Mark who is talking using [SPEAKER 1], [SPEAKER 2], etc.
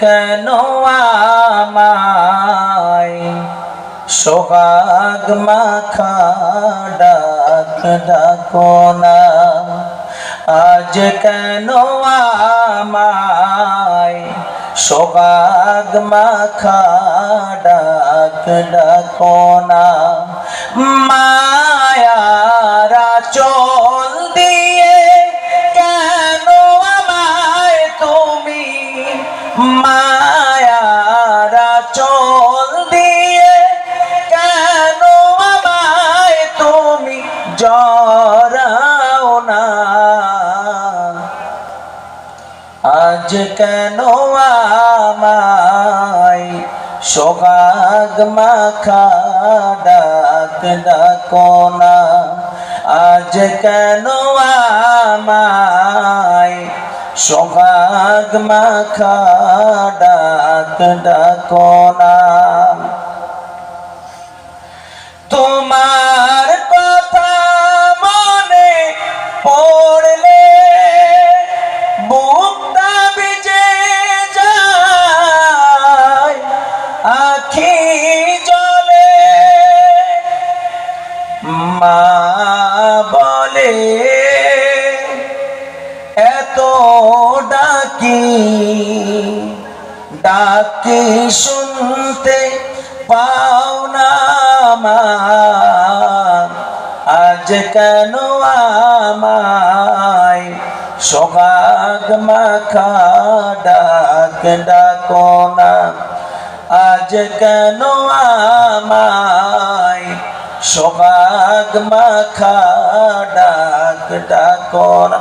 [SPEAKER 1] কেন আমায় সোহাগ মাখা ডাক ডাকো না, আজ কেন আমায় সোহাগ মাখা ডাক ডাকো না। মায়ারা চল দিয়ে কেন আমায় তুমি, মায়ারা চল দিয়ে কেন আমায় তুমি জড়াও না, আজ কেন আমায় সোহাগ মাখা ডাক ডাকো না, আজ কেন আমায় সোহাগ মাখা ডাক ডাকো না। তোমার কথা মনে পড়লে বুকটা ভিজে যায়, আখি জলে মা বলে এত ডাকি ডাকি শুনতে পাও না মা, আজ কেন আমায় সোহাগ মাখা ডাক ডাকো না, আজ কেন আমায় সোহাগ মাখা ডাক ডাকো না।